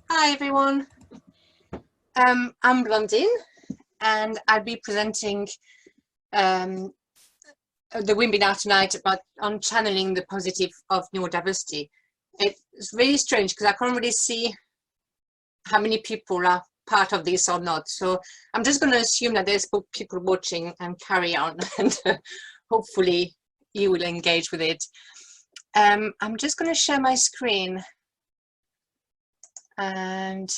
Hi everyone, I'm Blandine and I'll be presenting the webinar tonight on channeling the positive of neurodiversity. It's really strange because I can't really see how many people are part of this or not, so I'm just going to assume that there's people watching and carry on and hopefully you will engage with it. I'm just going to share my screen and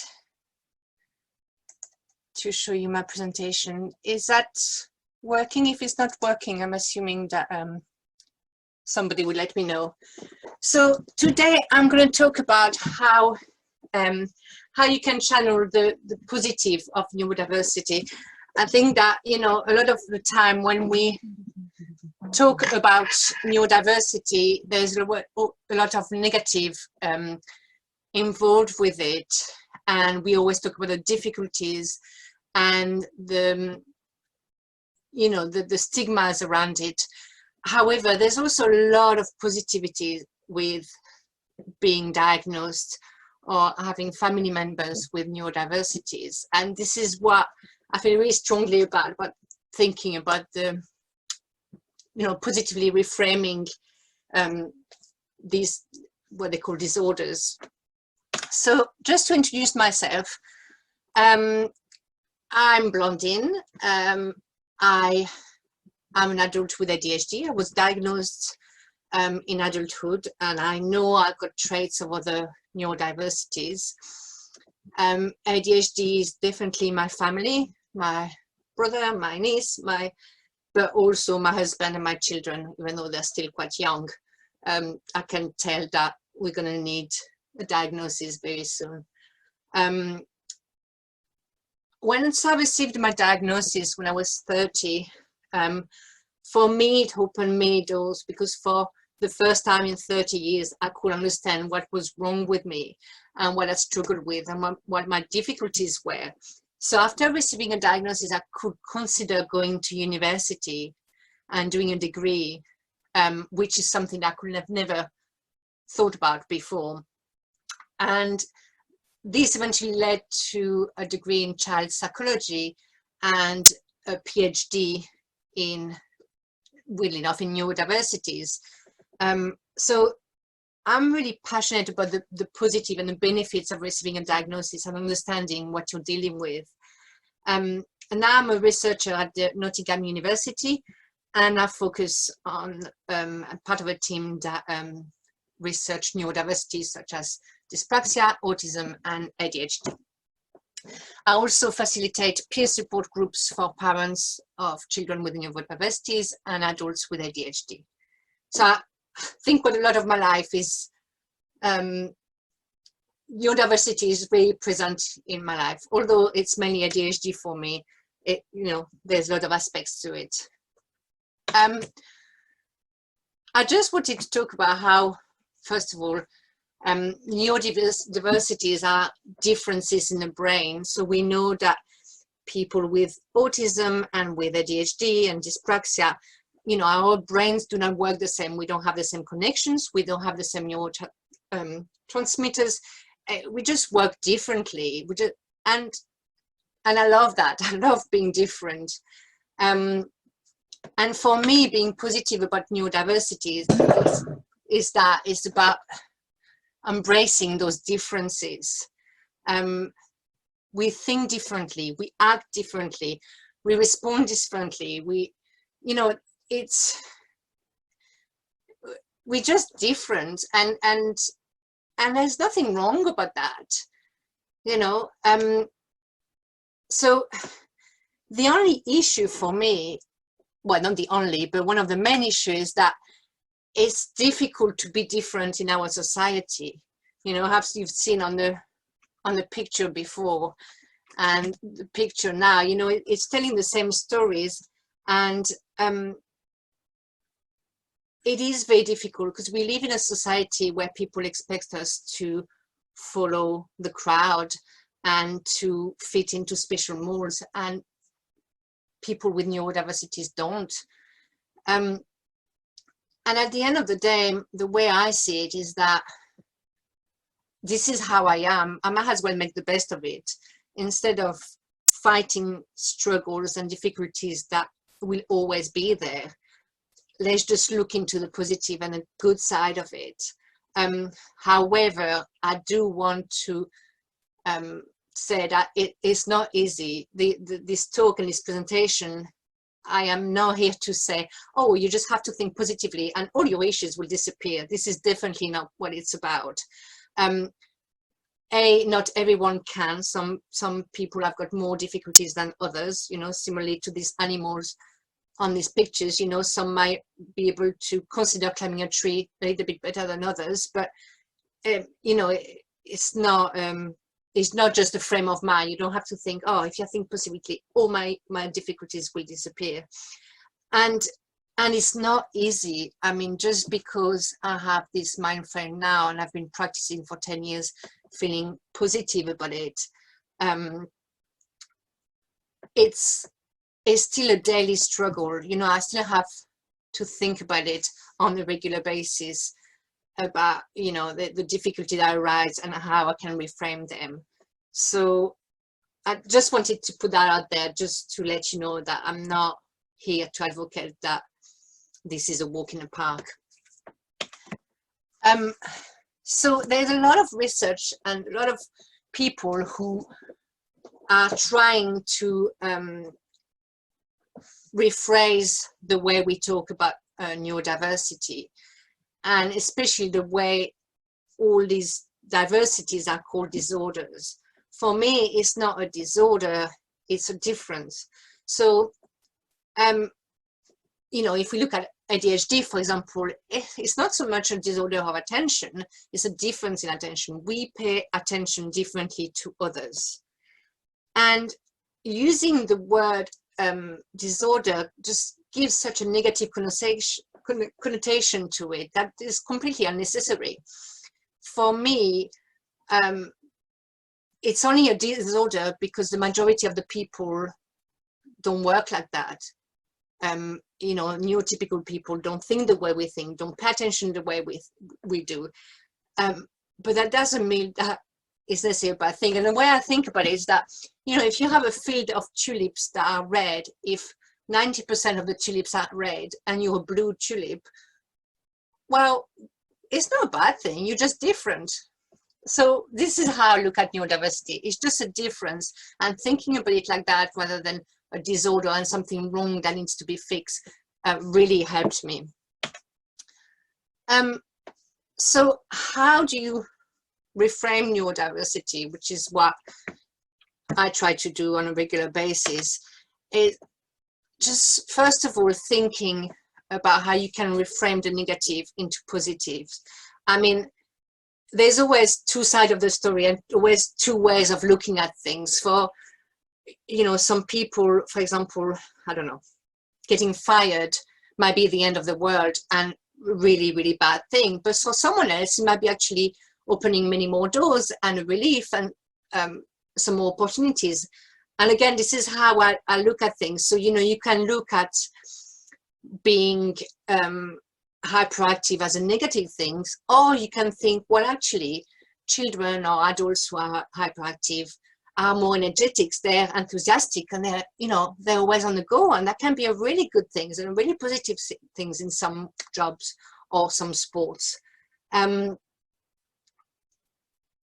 to show you my presentation. Is that working? If it's not working, I'm assuming that somebody will let me know. So today I'm going to talk about how you can channel the positive of neurodiversity. I think that, you know, a lot of the time when we talk about neurodiversity, there's a lot of negative involved with it, and we always talk about the difficulties and the stigmas around it. However, there's also a lot of positivity with being diagnosed or having family members with neurodiversities, and this is what I feel really strongly about thinking about the positively reframing these what they call disorders. So just to introduce myself, I'm Blandine. I am an adult with ADHD. I was diagnosed in adulthood, and I know I've got traits of other neurodiversities. ADHD is definitely my family, my brother, my niece, but also my husband and my children, even though they're still quite young. I can tell that we're going to need a diagnosis very soon. Once I received my diagnosis when I was 30, for me it opened many doors, because for the first time in 30 years I could understand what was wrong with me and what I struggled with and what my difficulties were. So after receiving a diagnosis, I could consider going to university and doing a degree, which is something that I could have never thought about before. And this eventually led to a degree in child psychology and a PhD in, weirdly enough, in neurodiversities. So I'm really passionate about the positive and the benefits of receiving a diagnosis and understanding what you're dealing with. And now I'm a researcher at the Nottingham University, and I focus on part of a team that research neurodiversities such as dyspraxia, autism, and ADHD. I also facilitate peer support groups for parents of children with neurodiversities and adults with ADHD. So I think what a lot of my life is, neurodiversity is very present in my life. Although it's mainly ADHD for me, there's a lot of aspects to it. I just wanted to talk about how, first of all, neurodiversities are differences in the brain. So we know that people with autism and with ADHD and dyspraxia, our brains do not work the same. We don't have the same connections. We don't have the same neurotransmitters. We just work differently. And I love that. I love being different. And for me, being positive about neurodiversity is about embracing those differences. We think differently, we act differently, we respond differently. We're just different, and there's nothing wrong about that, So the only issue for me, well, not the only, but one of the main issues is that it's difficult to be different in our society. Perhaps you've seen on the picture before and the picture now, it's telling the same stories, and it is very difficult because we live in a society where people expect us to follow the crowd and to fit into special molds, and people with neurodiversities don't. And at the end of the day, the way I see it is that this is how I am. I might as well make the best of it instead of fighting struggles and difficulties that will always be there. Let's just look into the positive and the good side of it. However, I do want to say that it is not easy. This talk and this presentation, I am not here to say, oh, you just have to think positively and all your issues will disappear. This is definitely not what it's about. Not everyone can. Some people have got more difficulties than others, you know, similarly to these animals on these pictures. You know, some might be able to consider climbing a tree a little bit better than others, but you know, it's not just a frame of mind. You don't have to think, oh, if you think positively, all my difficulties will disappear. And it's not easy. I mean, just because I have this mind frame now and I've been practicing for 10 years, feeling positive about it, it's still a daily struggle. You know, I still have to think about it on a regular basis, about, you know, the difficulty that arise and how I can reframe them. So I just wanted to put that out there, just to let you know that I'm not here to advocate that this is a walk in the park. So there's a lot of research and a lot of people who are trying to rephrase the way we talk about neurodiversity, and especially the way all these diversities are called disorders. For me, it's not a disorder, it's a difference. So, you know, if we look at ADHD, for example, it's not so much a disorder of attention, it's a difference in attention. We pay attention differently to others. And using the word disorder just gives such a negative connotation to it that is completely unnecessary. For me, it's only a disorder because the majority of the people don't work like that. You know, neurotypical people don't think the way we think, don't pay attention the way we do. But that doesn't mean that it's necessarily a bad thing. And the way I think about it is that, you know, if you have a field of tulips that are red, if 90% of the tulips are red and you're a blue tulip, well, it's not a bad thing, you're just different. So this is how I look at neurodiversity. It's just a difference, and thinking about it like that rather than a disorder and something wrong that needs to be fixed really helped me. So how do you reframe neurodiversity, which is what I try to do on a regular basis? It just, first of all, thinking about how you can reframe the negative into positives. I mean, there's always two sides of the story and always two ways of looking at things. For, you know, some people, for example, I don't know, getting fired might be the end of the world and really, really bad thing. But for someone else, it might be actually opening many more doors and a relief and some more opportunities. And again, this is how I look at things. So, you know, you can look at being hyperactive as a negative thing, or you can think, well, actually, children or adults who are hyperactive are more energetic, they're enthusiastic, and they're, you know, they're always on the go, and that can be a really good things and really positive things in some jobs or some sports.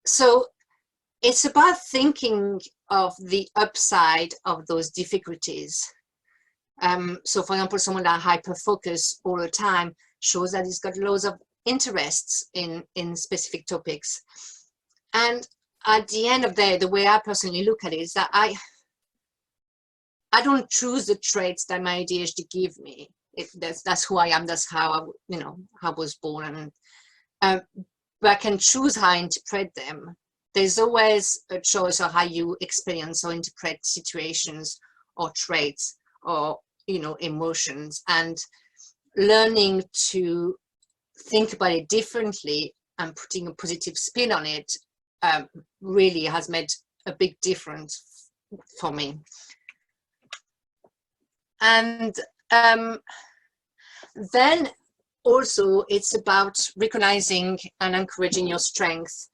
So it's about thinking of the upside of those difficulties. So for example, someone that hyper-focus all the time shows that he's got loads of interests in specific topics. And at the end of the day, the way I personally look at it is that I don't choose the traits that my ADHD give me. That's who I am, that's how I, you know, how I was born. And but I can choose how I interpret them. There's always a choice of how you experience or interpret situations or traits or, you know, emotions, and learning to think about it differently and putting a positive spin on it really has made a big difference for me. And then also it's about recognizing and encouraging your strengths.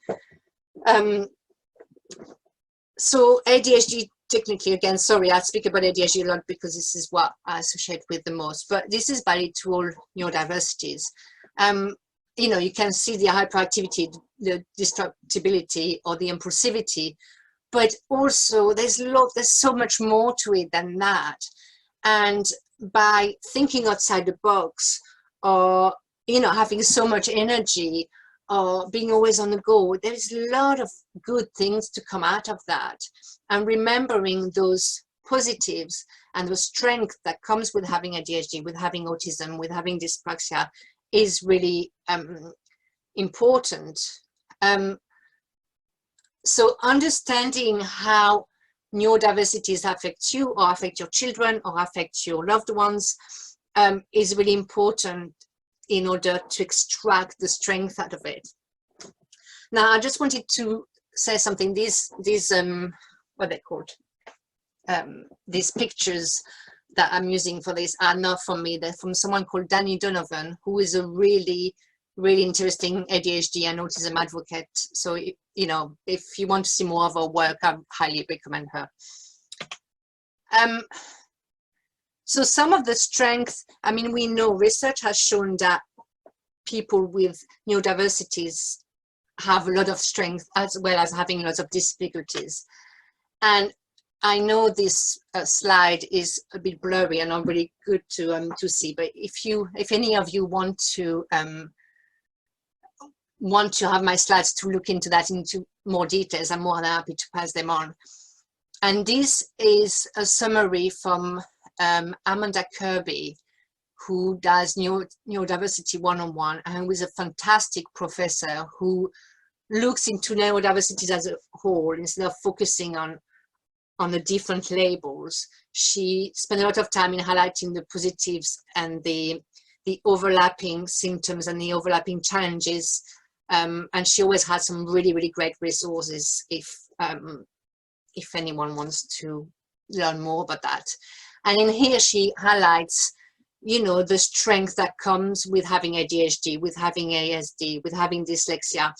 So ADHD, technically, again, sorry, I speak about ADHD a lot because this is what I associate with the most, but this is valid to all neurodiversities. You know, you can see the hyperactivity, the distractibility, or the impulsivity, but also there's so much more to it than that. And by thinking outside the box, or, you know, having so much energy, or being always on the go, there's a lot of good things to come out of that. And remembering those positives and the strength that comes with having ADHD, with having autism, with having dyspraxia, is really important. So understanding how neurodiversities affect you, or affect your children, or affect your loved ones, is really important in order to extract the strength out of it. Now, I just wanted to say something. These what they're called, these pictures that I'm using for this are not from me. They're from someone called Danny Donovan, who is a really interesting ADHD and autism advocate. So, you know, if you want to see more of her work, I highly recommend her. So some of the strengths, I mean, we know research has shown that people with neurodiversities have a lot of strength, as well as having lots of difficulties. And I know this slide is a bit blurry and not really good to see, but if any of you want to have my slides to look into that into more details, I'm more than happy to pass them on. And this is a summary from Amanda Kirby, who does neurodiversity 101, and who is a fantastic professor who looks into neurodiversities as a whole instead of focusing on the different labels. She spent a lot of time in highlighting the positives and the overlapping symptoms and the overlapping challenges. And she always had some really great resources if anyone wants to learn more about that. And in here she highlights, you know, the strength that comes with having ADHD, with having ASD, with having dyslexia.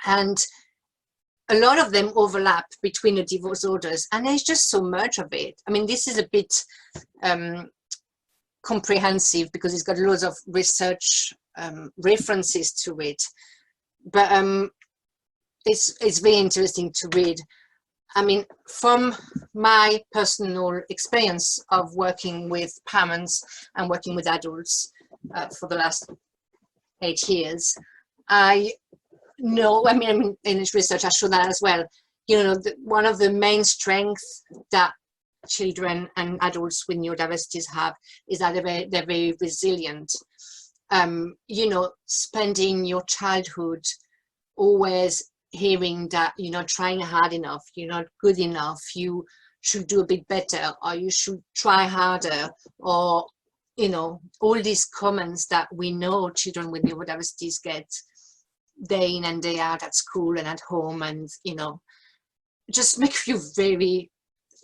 And a lot of them overlap between the disorders, and there's just so much of it. I mean, this is a bit comprehensive because it's got loads of research references to it, but it's very interesting to read. I mean, from my personal experience of working with parents and working with adults for the last 8 years, I know, I mean, in this research I show that as well, you know, one of the main strengths that children and adults with neurodiversities have is that they're very resilient. You know, spending your childhood always hearing that you're not trying hard enough, you're not good enough, you should do a bit better, or you should try harder, or, you know, all these comments that we know children with neurodiversities get day in and day out at school and at home, and, you know, just make you very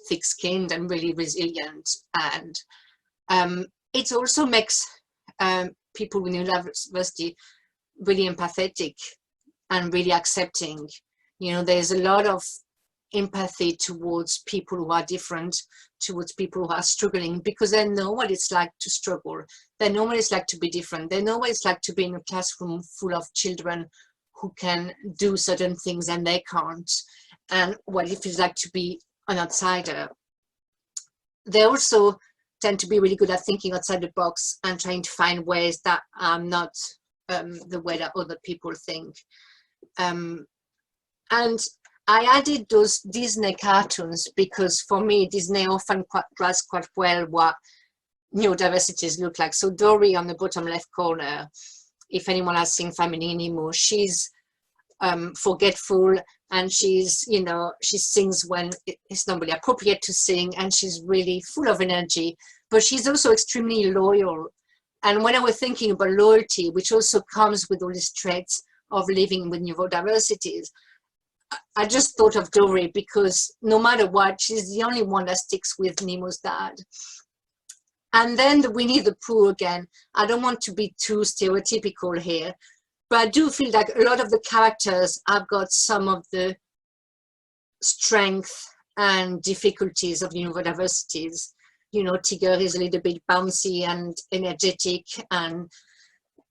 thick-skinned and really resilient. And it also makes people with neurodiversity really empathetic and really accepting. You know, there's a lot of empathy towards people who are different, towards people who are struggling, because they know what it's like to struggle. They know what it's like to be different. They know what it's like to be in a classroom full of children who can do certain things and they can't, and what it feels like to be an outsider. They also tend to be really good at thinking outside the box and trying to find ways that are not the way that other people think. And I added those Disney cartoons because for me, Disney often does quite well what neurodiversities look like. So Dory on the bottom left corner, if anyone has seen Finding Nemo, she's forgetful, and she's, you know, she sings when it's not really appropriate to sing, and she's really full of energy, but she's also extremely loyal. And when I was thinking about loyalty, which also comes with all these traits of living with neurodiversities, I just thought of Dory, because no matter what, she's the only one that sticks with Nemo's dad. And then the Winnie the Pooh again. I don't want to be too stereotypical here, But I do feel like a lot of the characters have got some of the strength and difficulties of neurodiversities. You know, Tigger is a little bit bouncy and energetic, and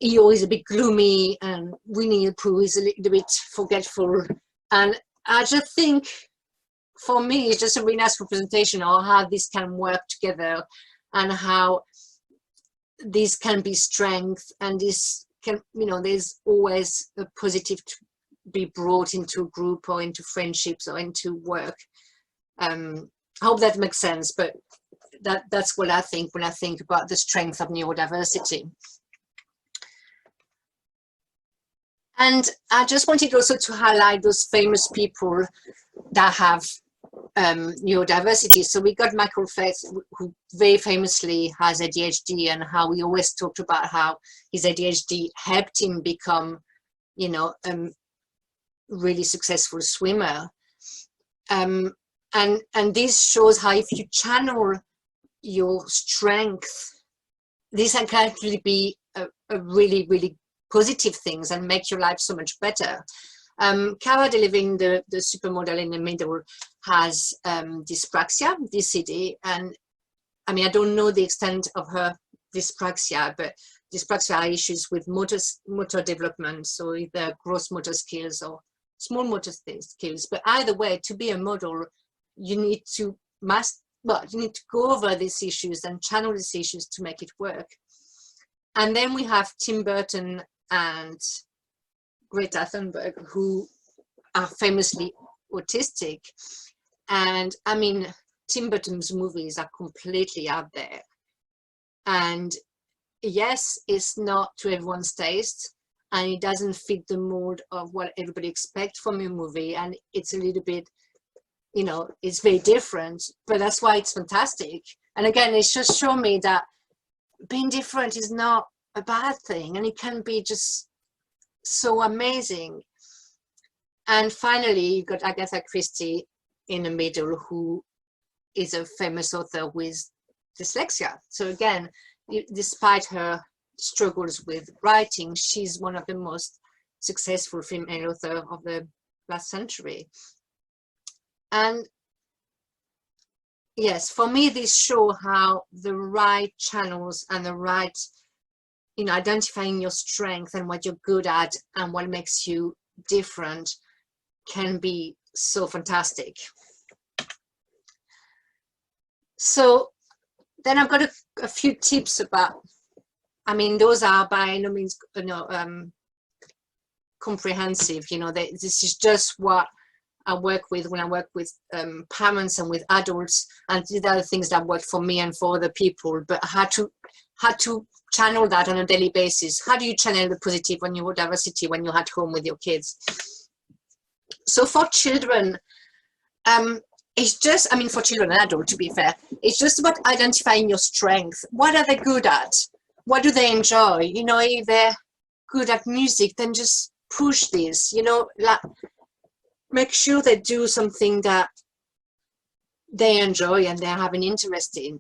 Eeyore is a bit gloomy, and Winnie the Pooh is a little bit forgetful. And I just think, for me, it's just a really nice representation of how this can work together, and how this can be strength, and this can, you know, there's always a positive to be brought into a group or into friendships or into work. I hope that makes sense, but that's what I think when I think about the strength of neurodiversity. And I just wanted also to highlight those famous people that have neurodiversity. So we got Michael Phelps, who very famously has ADHD, and how we always talked about how his ADHD helped him become, you know, really successful swimmer. And this shows how if you channel your strength, this can actually be a really, really positive things and make your life so much better. Cara Delevingne, the supermodel in the middle, has dyspraxia, DCD, and I mean, I don't know the extent of her dyspraxia, but dyspraxia are issues with motor development, so either gross motor skills or small motor skills. But either way, to be a model, you need to you need to go over these issues and channel these issues to make it work. And then we have Tim Burton and Greta Thunberg, who are famously autistic. And I mean, Tim Burton's movies are completely out there. And yes, it's not to everyone's taste, and it doesn't fit the mold of what everybody expects from a movie. And it's a little bit, you know, it's very different, but that's why it's fantastic. And again, it's just shown me that being different is not a bad thing, and it can be just so amazing. And finally, you've got Agatha Christie in the middle, who is a famous author with dyslexia. So again, despite her struggles with writing, she's one of the most successful female authors of the last century. And yes, for me, this shows how the right channels and the right, you know, identifying your strength and what you're good at and what makes you different can be so fantastic. So then I've got a few tips about, I mean, those are by no means, you know, comprehensive. You know, this is just what I work with when I work with parents and with adults, and these are the things that work for me and for other people. But how to channel that on a daily basis. How do you channel the positive on neurodiversity when you're at home with your kids? So for children, it's just, I mean, for children and adults, to be fair, it's just about identifying your strengths. What are they good at? What do they enjoy? You know, if they're good at music, then just push this, you know, like, make sure they do something that they enjoy and they have an interest in.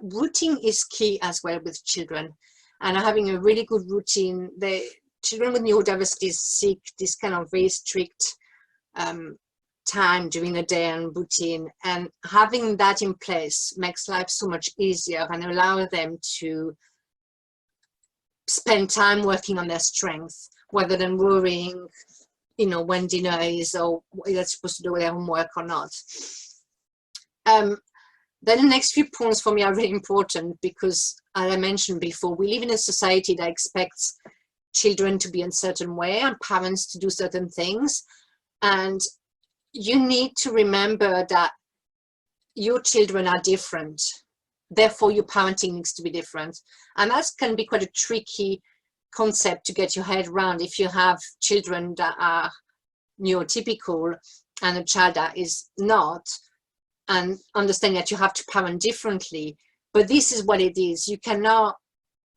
Routine is key as well with children, and having a really good routine. The children with neurodiversities seek this kind of very strict time during the day and routine, and having that in place makes life so much easier and allows them to spend time working on their strengths rather than worrying, you know, when dinner is or whether they're supposed to do their homework or not. Then the next few points for me are really important because, as I mentioned before, we live in a society that expects children to be in a certain way and parents to do certain things. And you need to remember that your children are different. Therefore, your parenting needs to be different. And that can be quite a tricky concept to get your head around if you have children that are neurotypical and a child that is not, and understand that you have to parent differently. But this is what it is. You cannot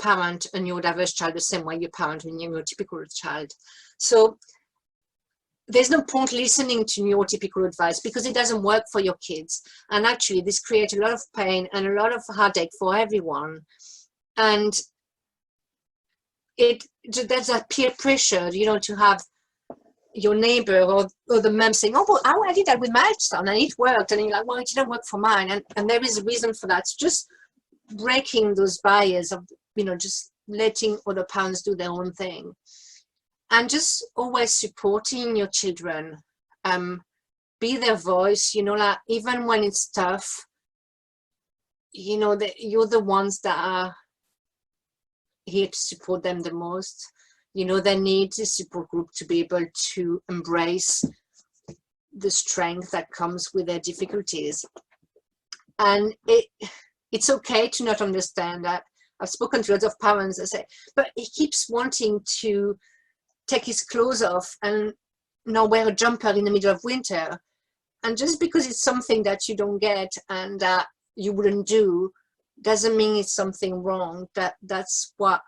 parent a neurodiverse child the same way you parent a neurotypical child. So there's no point listening to neurotypical advice because it doesn't work for your kids. And actually this creates a lot of pain and a lot of heartache for everyone. And there's a peer pressure, you know, to have your neighbor or the mom saying, oh, well, I did that with my son and it worked, and you're like, well, it didn't work for mine, and there is a reason for that. So just breaking those barriers of, you know, just letting other parents do their own thing, and just always supporting your children, be their voice, you know, like even when it's tough, you know, that you're the ones that are here to support them the most. You know, they need a support group to be able to embrace the strength that comes with their difficulties. And it's okay to not understand that. I've spoken to lots of parents that say, but he keeps wanting to take his clothes off and not wear a jumper in the middle of winter. And just because it's something that you don't get and that you wouldn't do, doesn't mean it's something wrong. That's what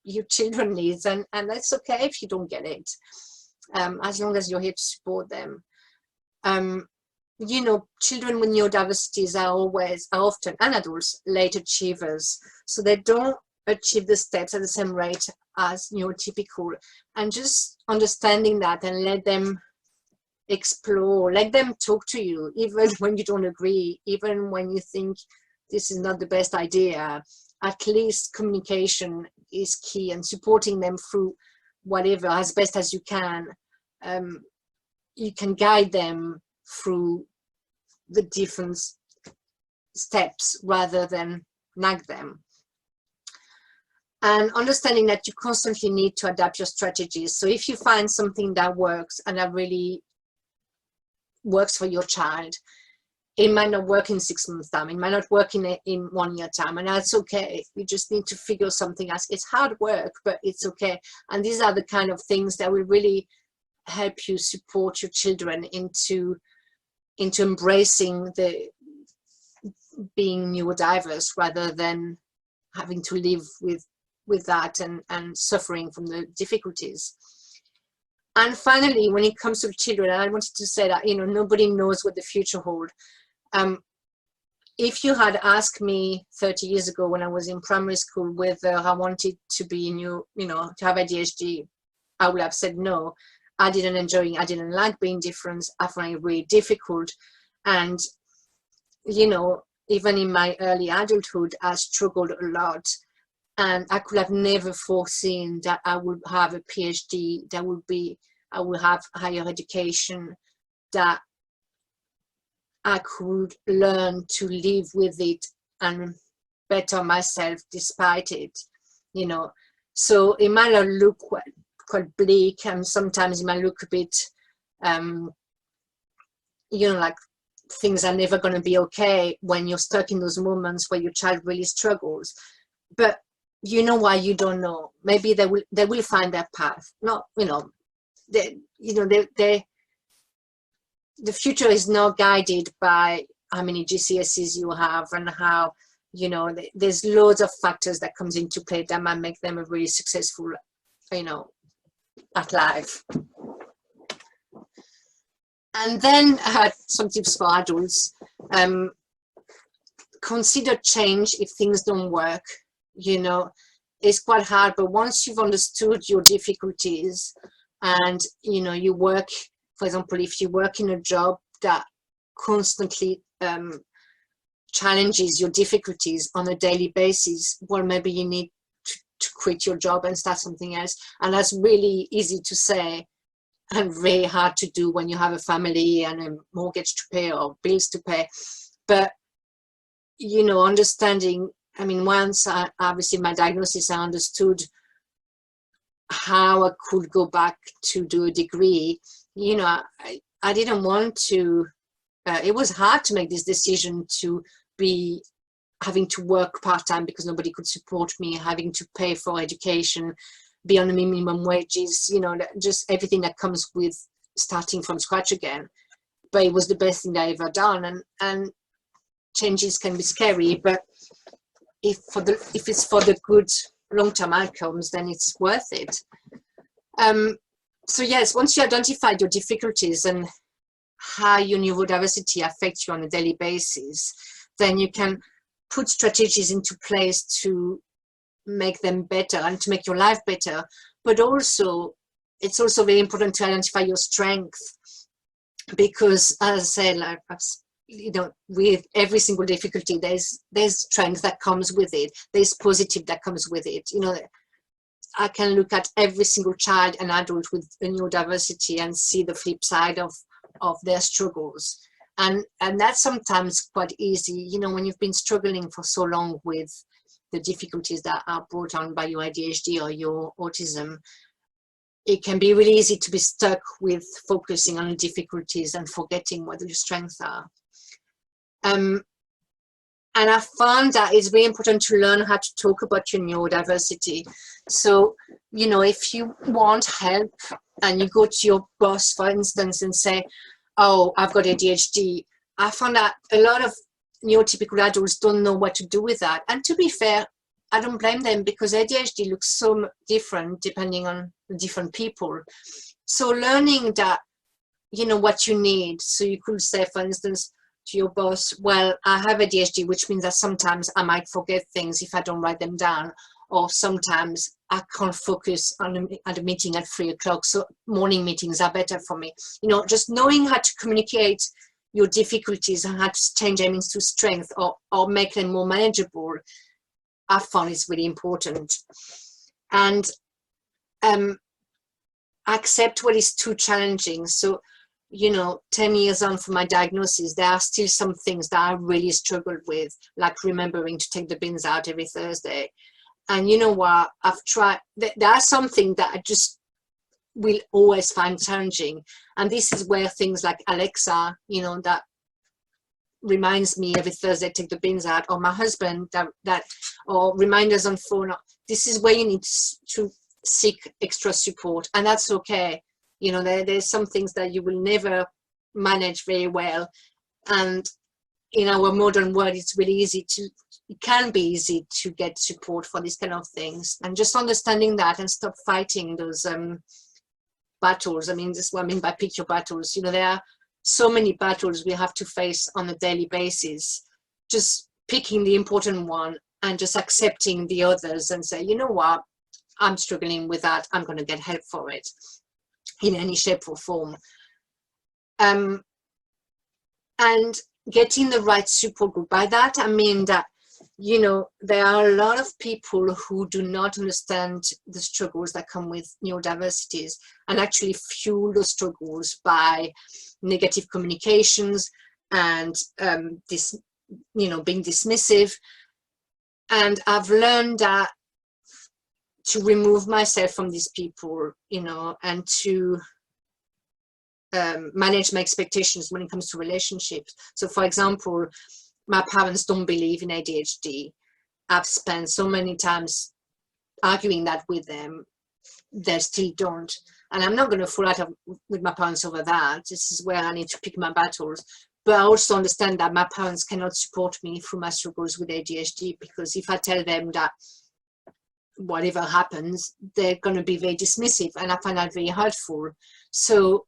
your children needs, and that's okay if you don't get it, as long as you're here to support them. You know, children with neurodiversities are often, and adults, late achievers, so they don't achieve the steps at the same rate as neurotypical. And just understanding that and let them explore, let them talk to you, even when you don't agree, even when you think this is not the best idea. At least communication is key, and supporting them through whatever as best as you can. You can guide them through the different steps rather than nag them. And understanding that you constantly need to adapt your strategies. So if you find something that works and that really works for your child, it might not work in 6 months' time, it might not work in 1 year time, and that's okay. You just need to figure something out. It's hard work, but it's okay. And these are the kind of things that will really help you support your children into embracing the being neurodiverse, rather than having to live with that and suffering from the difficulties. And finally, when it comes to children, I wanted to say that, you know, nobody knows what the future holds. If you had asked me 30 years ago when I was in primary school whether I wanted to be to have ADHD, I would have said no. I didn't like being different. I found it really difficult. And, you know, even in my early adulthood, I struggled a lot. And I could have never foreseen that I would have a PhD, I would have higher education, that I could learn to live with it and better myself despite it, you know. So it might not look quite bleak, and sometimes it might look a bit, you know, like things are never going to be okay when you're stuck in those moments where your child really struggles. But you know why? You don't know. Maybe they will find their path. Not, you know, the future is not guided by how many GCSEs you have and how, you know, there's loads of factors that comes into play that might make them a really successful, you know, at life. And then some tips for adults. Consider change if things don't work. You know, it's quite hard, but once you've understood your difficulties and, you know, you work, for example, if you work in a job that constantly challenges your difficulties on a daily basis, well, maybe you need to quit your job and start something else. And that's really easy to say and very hard to do when you have a family and a mortgage to pay or bills to pay. But, you know, understanding, I mean, once I received my diagnosis, I understood how I could go back to do a degree. You know, I didn't want to, it was hard to make this decision to be having to work part-time because nobody could support me, having to pay for education, be on the minimum wages, you know, just everything that comes with starting from scratch again. But it was the best thing I ever done. And changes can be scary, but if it's for the good long-term outcomes, then it's worth it. So yes, once you identified your difficulties and how your neurodiversity affects you on a daily basis, then you can put strategies into place to make them better and to make your life better. But also, it's also very important to identify your strengths, because as I said, like, you know, with every single difficulty, there's strength that comes with it. There's positive that comes with it. You know, I can look at every single child and adult with a neurodiversity and see the flip side of their struggles. And that's sometimes quite easy, you know, when you've been struggling for so long with the difficulties that are brought on by your ADHD or your autism. It can be really easy to be stuck with focusing on the difficulties and forgetting what your strengths are. And I found that it's very important to learn how to talk about your neurodiversity. So, you know, if you want help and you go to your boss, for instance, and say, oh, I've got ADHD, I found that a lot of neurotypical adults don't know what to do with that. And to be fair, I don't blame them, because ADHD looks so different depending on the different people. So learning that, you know, what you need. So you could say, for instance, to your boss, well, I have ADHD, which means that sometimes I might forget things if I don't write them down, or sometimes I can't focus at a meeting at 3 o'clock, so morning meetings are better for me. You know, just knowing how to communicate your difficulties and how to change them into strength, or make them more manageable, I found is really important. And accept what is too challenging. So, you know, 10 years on from my diagnosis, there are still some things that I really struggled with, like remembering to take the bins out every Thursday. And you know what, I've tried, there are some things that I just will always find challenging. And this is where things like Alexa, you know, that reminds me every Thursday, take the bins out, or my husband that or reminders on phone, this is where you need to seek extra support. And that's okay. You know, there's some things that you will never manage very well. And in our modern world, it's really easy it can be easy to get support for these kind of things. And just understanding that and stop fighting those battles. I mean, this is what I mean by pick your battles. You know, there are so many battles we have to face on a daily basis. Just picking the important one and just accepting the others and say, you know what, I'm struggling with that. I'm going to get help for it in any shape or form. And getting the right support group. By that, I mean that, you know, there are a lot of people who do not understand the struggles that come with neurodiversities and actually fuel those struggles by negative communications and this, you know, being dismissive. And I've learned that to remove myself from these people, you know, and to manage my expectations when it comes to relationships. So, for example, my parents don't believe in ADHD. I've spent so many times arguing that with them. They still don't. And I'm not going to fall out with my parents over that. This is where I need to pick my battles. But I also understand that my parents cannot support me through my struggles with ADHD, because if I tell them that whatever happens, they're going to be very dismissive, and I find that very hurtful. So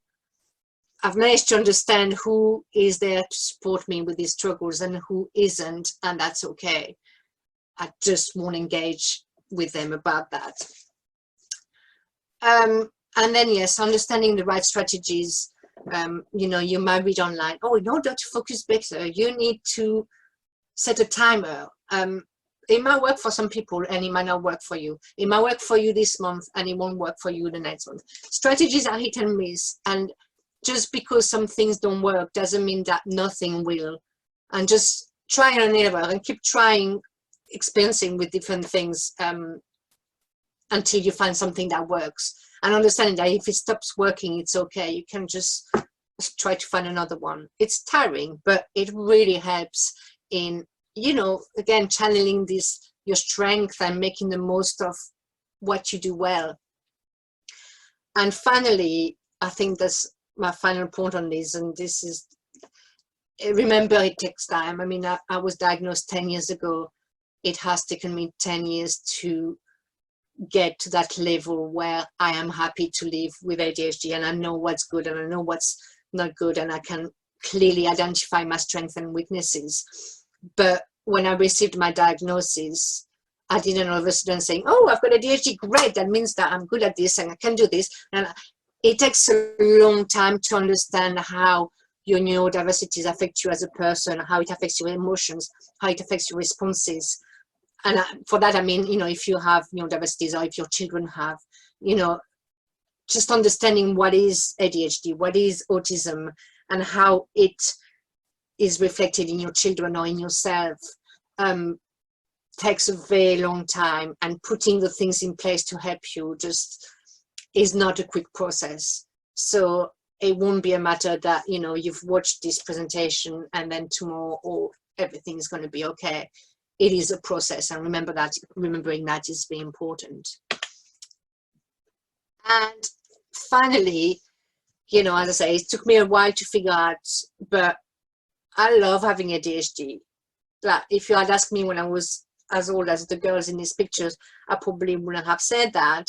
I've managed to understand who is there to support me with these struggles and who isn't, and that's okay. I just won't engage with them about that. And then, yes, understanding the right strategies. You know, you might read online, oh, in order to focus better, you need to set a timer. It might work for some people and it might not work for you. It might work for you this month and it won't work for you the next month. Strategies are hit and miss, and just because some things don't work doesn't mean that nothing will. And just try and error and keep trying, experiencing with different things until you find something that works. And understanding that if it stops working, it's okay. You can just try to find another one. It's tiring, but it really helps in, you know, again, channeling this, your strength, and making the most of what you do well. And finally, I think that's my final point on this, and this is, remember, it takes time. I mean, I was diagnosed 10 years ago. It has taken me 10 years to get to that level where I am happy to live with ADHD, and I know what's good and I know what's not good, and I can clearly identify my strengths and weaknesses. But when I received my diagnosis, I didn't all of a sudden saying, oh, I've got ADHD, great, that means that I'm good at this and I can do this. And it takes a long time to understand how your neurodiversities affect you as a person, how it affects your emotions, how it affects your responses. And for that, I mean, you know, if you have neurodiversities or if your children have, you know, just understanding what is ADHD, what is autism, and how it is reflected in your children or in yourself takes a very long time, and putting the things in place to help you just is not a quick process. So it won't be a matter that, you know, you've watched this presentation and then tomorrow, oh, everything is going to be okay. It is a process, and remember that, remembering that is very important. And finally, you know, as I say, it took me a while to figure out, but I love having ADHD. Like, if you had asked me when I was as old as the girls in these pictures, I probably wouldn't have said that.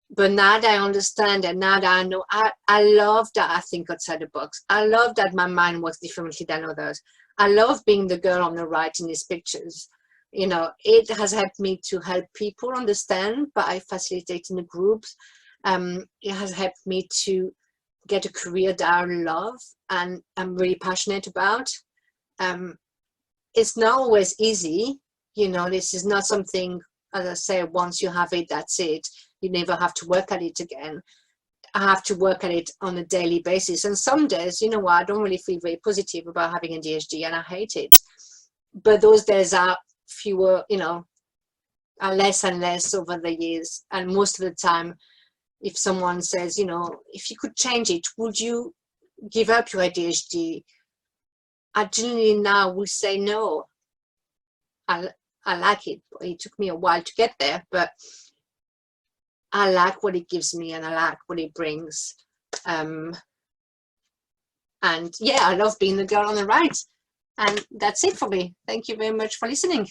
But now that I understand, and now that I know, I love that I think outside the box. I love that my mind works differently than others. I love being the girl on the right in these pictures. You know, it has helped me to help people understand by facilitating the groups. It has helped me to get a career that I love and I'm really passionate about. It's not always easy. You know, this is not something, as I say, once you have it, that's it. You never have to work at it again. I have to work at it on a daily basis. And some days, you know what, I don't really feel very positive about having ADHD and I hate it. But those days are fewer, you know, are less and less over the years. And most of the time, if someone says, you know, if you could change it, would you give up your ADHD? I generally now would say no. I like it. It took me a while to get there, but I like what it gives me and I like what it brings. And yeah, I love being the girl on the right. And that's it for me. Thank you very much for listening.